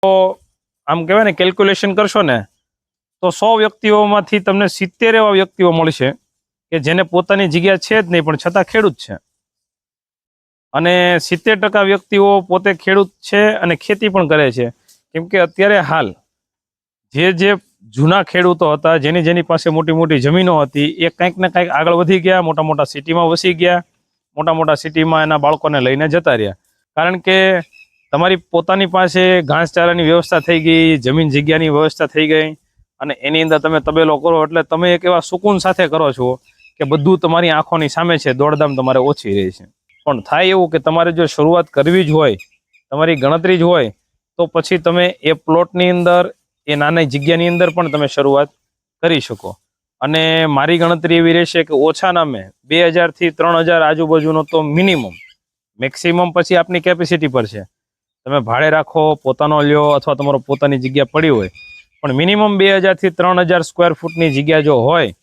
તો આમ કહેવાય ને કેલ્ક્યુલેશન કરશો ને તો 100 વ્યક્તિઓમાંથી તમને 70 એવા વ્યક્તિઓ મળશે કે જેને પોતાની જગ્યા છે જ નહીં પણ છતાં ખેડૂત છે, અને 70% વ્યક્તિઓ પોતે ખેડૂત છે અને ખેતી પણ કરે છે. કેમ કે અત્યારે હાલ જે જૂના ખેડૂતો હતા, જેની પાસે મોટી મોટી જમીનો હતી, એ કંઈક ને કંઈક આગળ વધી ગયા, મોટા મોટા સિટીમાં વસી ગયા, મોટા મોટા સિટીમાં એના બાળકોને લઈને જતા રહ્યા. કારણ કે તમારી પોતાની પાસે ઘાસચારાની વ્યવસ્થા થઈ ગઈ, જમીન જગ્યાની વ્યવસ્થા થઈ ગઈ, અને એની અંદર તમે તબેલો કરો એટલે તમે એક એવા સુકૂન સાથે કરો છો કે બધું તમારી આંખોની સામે છે, દોડધામ તમારે ઓછી રહે છે. પણ થાય એવું કે તમારે જો શરૂઆત કરવી જ હોય, તમારી ગણતરી જ હોય, તો પછી તમે એ પ્લોટની અંદર, એ નાની જગ્યાની અંદર પણ તમે શરૂઆત કરી શકો. અને મારી ગણતરી એવી રહેશે કે ઓછા નામે 2000 થી 3000 આજુબાજુનો તો મિનિમમ, મેક્સિમમ પછી આપની કેપેસિટી પર છે. તમે ભાડે રાખો, પોતાનો લ્યો, અથવા તમારો પોતાની જગ્યા પડી હોય, પણ મિનિમમ 2000 થી 3000 સ્ક્વેર ફૂટની જગ્યા જો હોય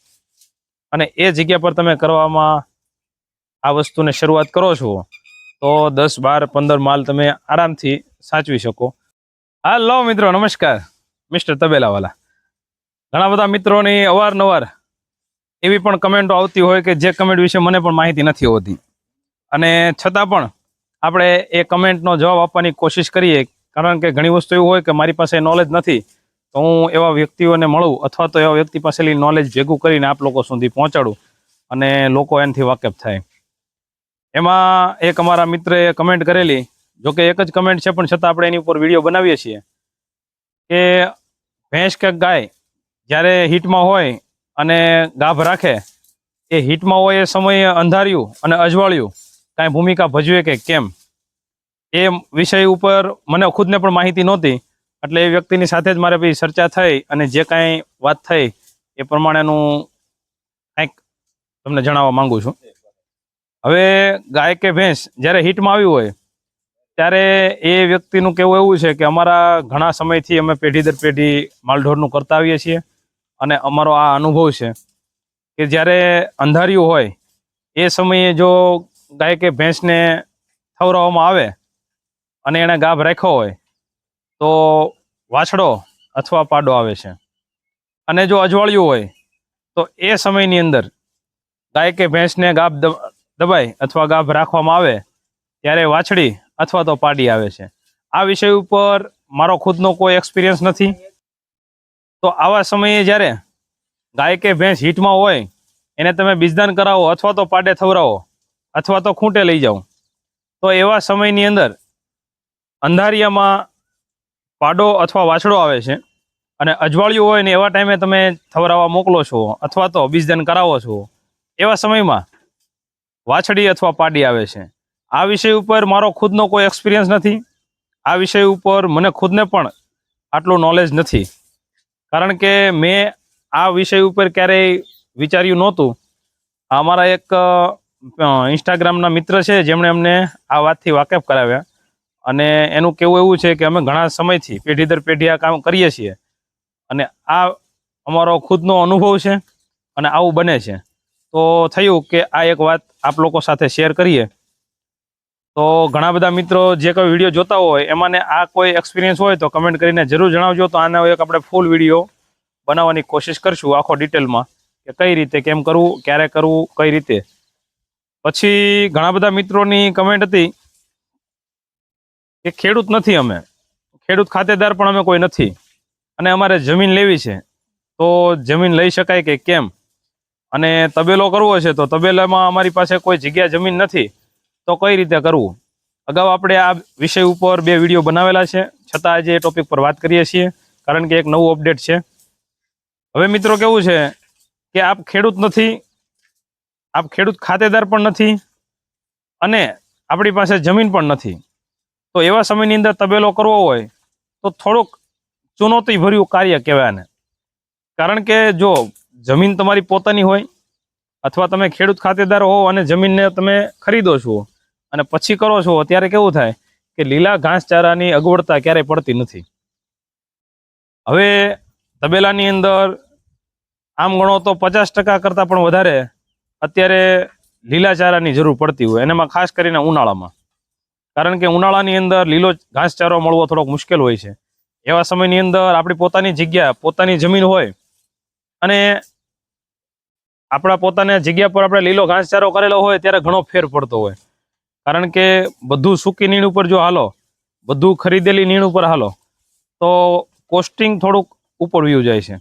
અને એ જગ્યા પર તમે કરવામાં આ વસ્તુને શરૂઆત કરો છો, તો 10, 12, 15 માલ તમે આરામથી સાચવી શકો. હાલો મિત્રો, નમસ્કાર. મિસ્ટર તબેલાવાલા. ઘણા બધા મિત્રોની અવારનવાર એવી પણ કમેન્ટો આવતી હોય કે જે કમેન્ટ વિશે મને પણ માહિતી નથી હોતી, અને છતાં પણ આપણે એ કમેન્ટનો જવાબ આપવાની કોશિશ કરીએ. કારણ કે ઘણી વસ્તુ એવું હોય કે મારી પાસે નોલેજ નથી, તો હું એવા વ્યક્તિઓને મળું, અથવા તો એવા વ્યક્તિ પાસેથી નોલેજ ભેગું કરીને આપ લોકો સુધી પહોંચાડું અને લોકો એનાથી વાકેફ થાય. એમાં એક અમારા મિત્રએ કમેન્ટ કરેલી, જોકે એક જ કમેન્ટ છે, પણ છતાં આપણે એની ઉપર વિડીયો બનાવીએ છીએ કે ભેંસ કે ગાય જ્યારે હીટમાં હોય અને ગાભ રાખે, એ હીટમાં હોય એ સમયે અંધારિયું અને અજવાળિયું કાંઈ ભૂમિકા ભજવે કે કેમ, એ વિષય ઉપર મને ખુદને પણ માહિતી નહોતી. એટલે એ વ્યક્તિની સાથે જ મારે પછી ચર્ચા થઈ, અને જે કાંઈ વાત થઈ એ પ્રમાણેનું કંઈક તમને જણાવવા માંગુ છું. હવે ગાય કે ભેંસ જ્યારે હીટમાં આવી હોય ત્યારે એ વ્યક્તિનું કહેવું એવું છે કે અમારા ઘણા સમયથી અમે પેઢી દર પેઢી માલઢોરનું કરતા આવીએ છીએ, અને અમારો આ અનુભવ છે કે જ્યારે અંધારિયું હોય એ સમયે જો ગાય કે ભેંસને ખવડાવવામાં આવે અને એણે ગાભ રાખ્યો હોય તો વાછડો અથવા પાડો આવે છે. અને જો અજવાળિયું હોય તો એ સમયની અંદર ગાય કે ભેંસને ગાભ દબાય અથવા ગાભ રાખવામાં આવે ત્યારે વાછડી અથવા તો પાડી આવે છે. આ વિષય ઉપર મારો ખુદનો કોઈ એક્સપિરિયન્સ નથી. તો આવા સમયે જ્યારે ગાય કે ભેંસ હીટમાં હોય, એને તમે બીજદાન કરાવો અથવા તો પાડે થવરાવો અથવા તો ખૂંટે લઈ જાઓ, તો એવા સમયની અંદર અંધારિયામાં પાડો અથવા વાછડો આવે છે, અને અજવાળિયું હોય ને એવા ટાઈમે તમે થવરાવા મોકલો છો અથવા તો બીજદાન કરાવો છો, એવા સમયમાં વાછડી અથવા પાડી આવે છે. આ વિષય ઉપર મારો ખુદનો કોઈ એક્સપિરિયન્સ નથી. આ વિષય ઉપર મને ખુદને પણ આટલું નોલેજ નથી, કારણ કે મેં આ વિષય ઉપર ક્યારેય વિચાર્યું નહોતું. અમારા એક ઇન્સ્ટાગ્રામના મિત્ર છે, જેમણે અમને આ વાતથી વાકેફ કરાવ્યા, અને એનું કહેવું એવું છે કે અમે ઘણા સમયથી પેઢી દર પેઢી આ કામ કરીએ છીએ, અને આ અમારો ખુદનો અનુભવ છે અને આવું બને છે. તો થયું કે આ એક વાત આપ લોકો સાથે શેર કરીએ. તો ઘણા બધા મિત્રો જે કોઈ વિડીયો જોતા હોય એમાંને આ કોઈ એક્સપિરિયન્સ હોય તો કમેન્ટ કરીને જરૂર જણાવજો. તો આનો એક આપણે ફૂલ વિડીયો બનાવવાની કોશિશ કરશું, આખો ડિટેલમાં, કે કઈ રીતે, કેમ કરવું, ક્યારે કરવું, કઈ રીતે. પછી ઘણા બધા મિત્રોની કમેન્ટ હતી કે ખેડૂત નથી અમે, ખેડૂત ખાતેદાર પણ અમે કોઈ નથી, અને અમારે જમીન લેવી છે, તો જમીન લઈ શકાય કે કેમ, અને તબેલો કરવો છે તો તબેલામાં અમારી પાસે કોઈ જગ્યા જમીન નથી, તો કઈ રીતે કરવું. અગાઉ આપણે આ વિષય ઉપર 2 વિડીયો બનાવેલા છે, છતાં આજે એ ટોપિક પર વાત કરીએ છીએ, કારણ કે એક નવું અપડેટ છે. હવે મિત્રો કેવું છે કે આપ ખેડૂત નથી, આપ ખેડૂત ખાતેદાર પણ નથી, અને આપણી પાસે જમીન પણ નથી. તો એવા સમયની અંદર તબેલો કરવો હોય તો થોડુંક ચુનૌતીભર્યું કાર્ય કહેવાય ને. કારણ કે જો જમીન તમારી પોતાની હોય, અથવા તમે ખેડૂત ખાતેદાર હો અને જમીનને તમે ખરીદો છો અને પછી કરો છો, ત્યારે કેવું થાય કે લીલા ઘાસચારાની અગવડતા ક્યારેય પડતી નથી. હવે તબેલાની અંદર આમ ગણો તો 50% કરતાં પણ વધારે અત્યારે લીલા ચારાની જરૂર પડતી હોય, અને એમાં ખાસ કરીને ઉનાળામાં. કારણ કે ઉનાળાની અંદર લીલો ઘાસચારો મળવો થોડોક મુશ્કેલ હોય છે. એવા સમયની અંદર આપણી પોતાની જગ્યા, પોતાની જમીન હોય અને આપણા પોતાની જગ્યા પર આપણે લીલો ઘાસચારો કરેલો હોય ત્યારે ઘણો ફેર પડતો હોય. કારણ કે બધું સૂકી નીણ ઉપર જો હાલો, બધું ખરીદેલી નીણ ઉપર હાલો તો કોસ્ટિંગ થોડુંક ઉપર વયું જાય છે.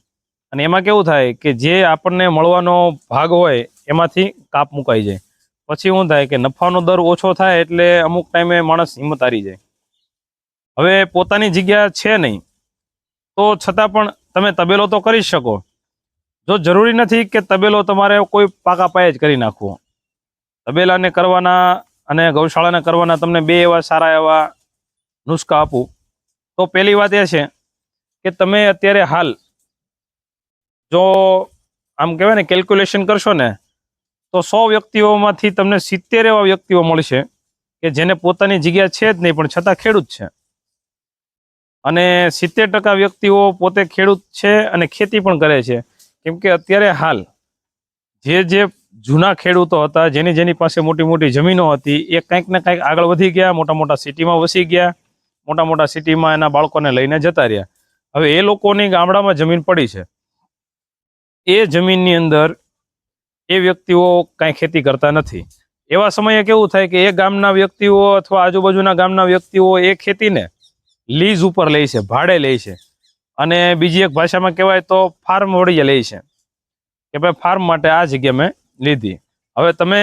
અને એમાં કેવું થાય કે જે આપણને મળવાનો ભાગ હોય એમાંથી કાપ મુકાઈ જાય. પછી શું થાય કે નફાનો દર ઓછો થાય એટલે અમુક ટાઈમે માણસ હિંમત હારી જાય. હવે પોતાની જગ્યા છે નહીં તો છતાં પણ તમે તબેલો તો કરી શકો. જો જરૂરી નથી કે તબેલો તમારે કોઈ પાકા પાયે જ કરી નાખવો. તબેલાને કરવાના અને ગૌશાળાને કરવાના તમને બે એવા સારા એવા નુસ્ખા આપું. તો પહેલી વાત એ છે કે તમે અત્યારે હાલ જો આમ કહેવાય ને કેલ્ક્યુલેશન કરશો ને તો 100 વ્યક્તિઓમાંથી તમને 70 એવા વ્યક્તિઓ મળશે કે જેને પોતાની જગ્યા છે જ નહીં પણ છતાં ખેડૂત છે. અને 70% વ્યક્તિઓ પોતે ખેડૂત છે અને ખેતી પણ કરે છે. કેમ કે અત્યારે હાલ જે જૂના ખેડૂતો હતા, જેની પાસે મોટી મોટી જમીનો હતી, એ કંઈક ને કંઈક આગળ વધી ગયા, મોટા મોટા સિટીમાં વસી ગયા, મોટા મોટા સિટીમાં એના બાળકોને લઈને જતા રહ્યા. હવે એ લોકોની ગામડામાં જમીન પડી છે. એ જમીનની અંદર એ વ્યક્તિઓ કાંઈ ખેતી કરતા નથી. એવા સમયે કેવું થાય કે એ ગામના વ્યક્તિઓ અથવા આજુબાજુના ગામના વ્યક્તિઓ એ ખેતીને લીઝ ઉપર લે છે, ભાડે લે છે. અને બીજી એક ભાષામાં કહેવાય તો ફાર્મ વળીએ લે છે કે ભાઈ ફાર્મ માટે આ જગ્યા મેં લીધી. હવે તમે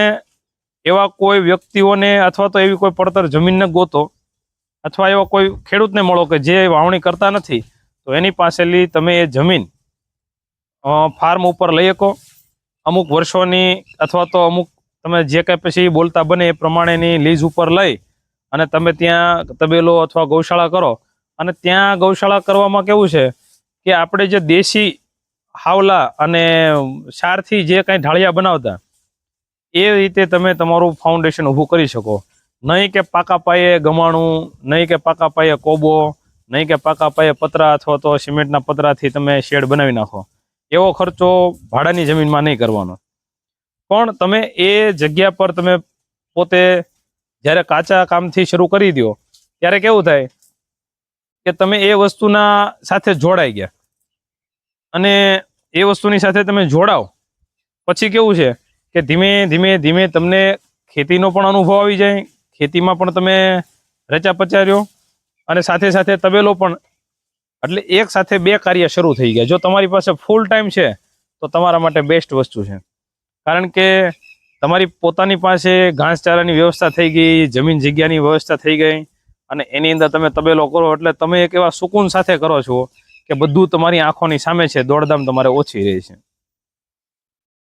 એવા કોઈ વ્યક્તિઓને અથવા તો એવી કોઈ પડતર જમીનને ગોતો અથવા એવા કોઈ ખેડૂતને મળો કે જે વાવણી કરતા નથી, તો એની પાસેથી તમે એ જમીન ફાર્મ ઉપર લઈ શકો. અમુક વર્ષોની અથવા તો અમુક તમે જે કાંઈ પછી બોલતા બને એ પ્રમાણેની લીઝ ઉપર લઈ અને તમે ત્યાં તબેલો અથવા ગૌશાળા કરો. અને ત્યાં ગૌશાળા કરવામાં કેવું છે કે આપણે જે દેશી હાવલા અને સારથી જે કાંઈ ઢાળિયા બનાવતા એ રીતે તમે તમારું ફાઉન્ડેશન ઊભું કરી શકો. નહીં કે પાકા પાયે ગમાણું, નહીં કે પાકા પાયે કોબો, નહીં કે પાકા પાયે પતરા અથવા તો સિમેન્ટના પતરાથી તમે શેડ બનાવી નાખો. એવો ખર્ચો ભાડાની જમીનમાં નહીં કરવાનો. પણ તમે એ જગ્યા પર તમે પોતે જ્યારે કાચા કામથી શરૂ કરી દો ત્યારે કેવું થાય કે તમે એ વસ્તુના સાથે જોડાઈ ગયા. અને એ વસ્તુની સાથે તમે જોડાવ પછી કેવું છે કે ધીમે ધીમે ધીમે તમને ખેતીનો પણ અનુભવ આવી જાય, ખેતીમાં પણ તમે રચા પચાર્યો અને સાથે સાથે તબેલો પણ. એટલે એક સાથે બે કાર્ય શરૂ થઈ ગયા. જો તમારી પાસે ફૂલ ટાઈમ છે તો તમારા માટે બેસ્ટ વસ્તુ છે. કારણ કે તમારી પોતાની પાસે ઘાસચારાની વ્યવસ્થા થઈ ગઈ, જમીન જગ્યાની વ્યવસ્થા થઈ ગઈ અને એની અંદર તમે તબેલો કરો એટલે તમે એક એવા સુકૂન સાથે કરો છો કે બધું તમારી આંખોની સામે છે, દોડધામ તમારે ઓછી રહે છે.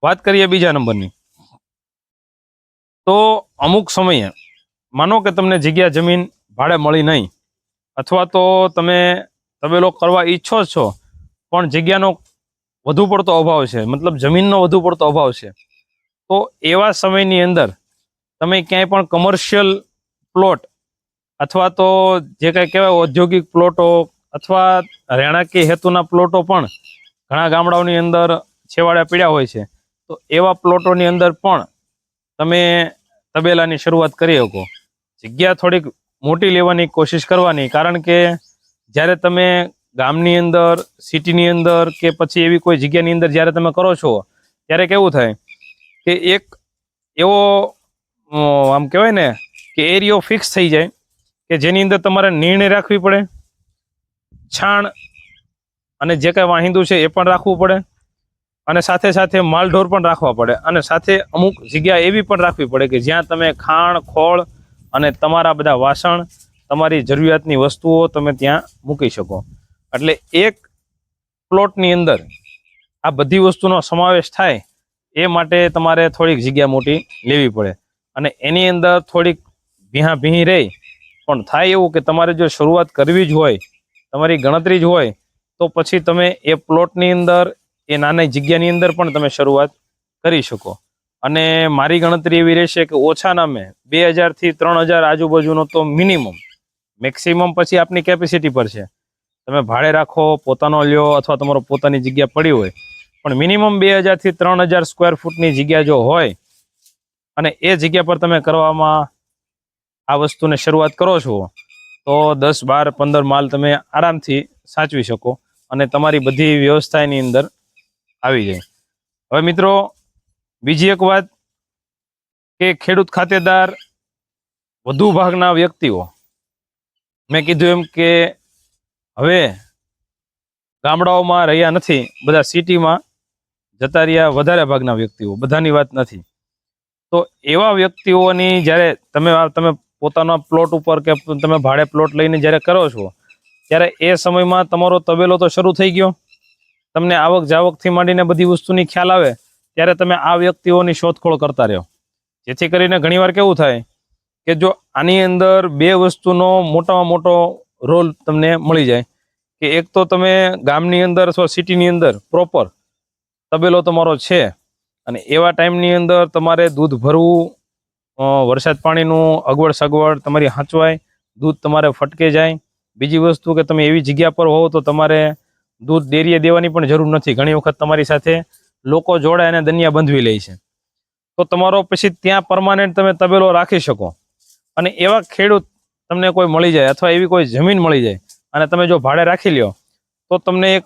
વાત કરીએ બીજા નંબરની, તો અમુક સમયે માનો કે તમને જગ્યા જમીન ભાડે મળી નહીં અથવા તો તમે તબેલો કરવા ઈચ્છો છો પણ જગ્યાનો વધુ પડતો અભાવ છે, મતલબ જમીનનો વધુ પડતો અભાવ છે, તો એવા સમયની અંદર તમે ક્યાંય પણ કમર્શિયલ પ્લોટ અથવા તો જે કાંઈ કહેવાય ઔદ્યોગિક પ્લોટો અથવા રહેણાંકી હેતુના પ્લોટો પણ ઘણા ગામડાઓની અંદર છેવાડે પીડ્યા હોય છે. તો એવા પ્લોટોની અંદર પણ તમે તબેલાની શરૂઆત કરી શકો. જગ્યા થોડીક મોટી લેવાની કોશિશ કરવાની. કારણ કે જ્યારે તમે ગામની અંદર, સિટીની અંદર કે પછી એવી કોઈ જગ્યાની અંદર જ્યારે તમે કરો છો ત્યારે કેવું થાય કે એક એવો આમ કહેવાય ને કે એરિયો ફિક્સ થઈ જાય કે જેની અંદર તમારે નિર્ણય રાખવી પડે, છાણ અને જે કાંઈ વાહિંદુ છે એ પણ રાખવું પડે અને સાથે સાથે માલઢોર પણ રાખવા પડે અને સાથે અમુક જગ્યા એવી પણ રાખવી પડે કે જ્યાં તમે ખાણ, ખોળ અને તમારા બધા વાસણ, તમારી જરૂરિયાતની વસ્તુઓ તમે ત્યાં મૂકી શકો. એટલે એક પ્લોટની અંદર આ બધી વસ્તુનો સમાવેશ થાય એ માટે તમારે થોડીક જગ્યા મોટી લેવી પડે અને એની અંદર થોડીક ભીહી રહી. પણ થાય એવું કે તમારે જો શરૂઆત કરવી જ હોય, તમારી ગણતરી જ હોય, તો પછી તમે એ પ્લોટની અંદર, એ નાની જગ્યાની અંદર પણ તમે શરૂઆત કરી શકો. અને મારી ગણતરી એવી રહેશે કે ઓછા નામે 2000 થી 3000 આજુબાજુનો તો મિનિમમ, મેક્સિમમ પછી આપની કેપેસિટી પર છે. તમે ભાડે રાખો, પોતાનો લ્યો અથવા તમારો પોતાની જગ્યા પડી હોય, પણ મિનિમમ 2000 થી 3000 સ્ક્વેર ફૂટની જગ્યા જો હોય અને એ જગ્યા પર તમે કરવામાં આ વસ્તુને શરૂઆત કરો છો તો 10, 12, 15 માલ તમે આરામથી સાચવી શકો અને તમારી બધી વ્યવસ્થા એની અંદર આવી જાય. હવે મિત્રો બીજી એક વાત કે ખેડૂત ખાતેદાર વધુ ભાગના વ્યક્તિઓ, મેં કીધું એમ કે હવે ગામડાઓમાં રહ્યા નથી, બધા સિટીમાં જતા રહ્યા વધારે ભાગના વ્યક્તિઓ, બધાની વાત નથી. તો એવા વ્યક્તિઓની જ્યારે તમે પોતાના પ્લોટ ઉપર કે તમે ભાડે પ્લોટ લઈને જ્યારે કરો છો ત્યારે એ સમયમાં તમારો તબેલો તો શરૂ થઈ ગયો, તમને આવક જાવકથી માંડીને બધી વસ્તુની ખ્યાલ આવે ત્યારે તમે આ વ્યક્તિઓની શોધખોળ કરતા રહો. જેથી કરીને ઘણીવાર કેવું થાય કે જો આની અંદર બે વસ્તુનો મોટામાં મોટો રોલ તમને મળી જાય કે એક તો તમે ગામની અંદર અથવા સિટીની અંદર પ્રોપર તબેલો તમારો છે અને એવા ટાઈમની અંદર તમારે દૂધ ભરવું, વરસાદ પાણીનું અગવડ સગવડ તમારી હાંચવાય, દૂધ તમારે ફટકે જાય. બીજી વસ્તુ કે તમે એવી જગ્યા પર હોવ તો તમારે દૂધ ડેરીએ દેવાની પણ જરૂર નથી. ઘણી વખત તમારી સાથે લોકો જોડાય અને દનિયા બંધવી લે છે, તો તમારો પછી ત્યાં પરમાનન્ટ તમે તબેલો રાખી શકો. અને એવા ખેડૂત તમને કોઈ મળી જાય અથવા એવી કોઈ જમીન મળી જાય અને તમે જો ભાડે રાખી લ્યો તો તમને એક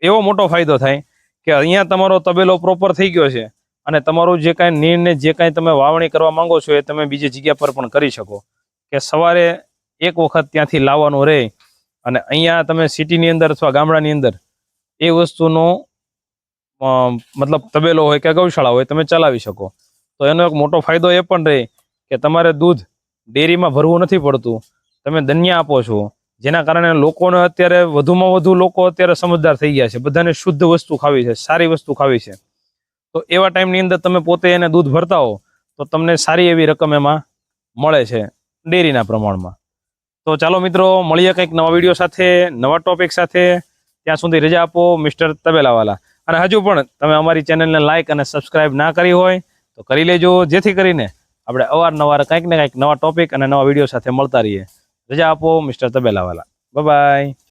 એવો મોટો ફાયદો થાય કે અહીંયા તમારો તબેલો પ્રોપર થઈ ગયો છે અને તમારું જે કાંઈ નિર્ણય, જે કાંઈ તમે વાવણી કરવા માંગો છો એ તમે બીજી જગ્યા પર પણ કરી શકો. કે સવારે એક વખત ત્યાંથી લાવવાનું રહે અને અહીંયા તમે સિટીની અંદર અથવા ગામડાની અંદર એ વસ્તુનો મતલબ તબેલો હોય કે ગૌશાળા હોય તમે ચલાવી શકો. તો એનો એક મોટો ફાયદો એ પણ રહે કે તમારે દૂધ ડેરીમાં ભરવું નથી પડતું, તમે દનિયા આપો છો, જેના કારણે લોકોને અત્યારે વધુમાં વધુ લોકો અત્યારે સમજદાર થઈ ગયા છે, બધાને શુદ્ધ વસ્તુ ખાવી છે, સારી વસ્તુ ખાવી છે. તો એવા ટાઈમની અંદર તમે પોતે એને દૂધ ભરતા હો તો તમને સારી એવી રકમ એમાં મળે છે ડેરીના પ્રમાણમાં. તો ચાલો મિત્રો, મળીએ કંઈક નવા વિડીયો સાથે, નવા ટોપિક સાથે. ત્યાં સુધી રજા આપો મિસ્ટર તબેલાવાલા. અને હજુ પણ તમે અમારી ચેનલને લાઇક અને સબસ્ક્રાઇબ ના કરી હોય તો કરી લેજો, જેથી કરીને આપણે અવારનવાર કંઈક ને કંઈક નવા ટોપિક અને નવા વિડીયો સાથે મળતા રહીએ. રજા આપો મિસ્ટર તબેલાવાલા. Bye bye.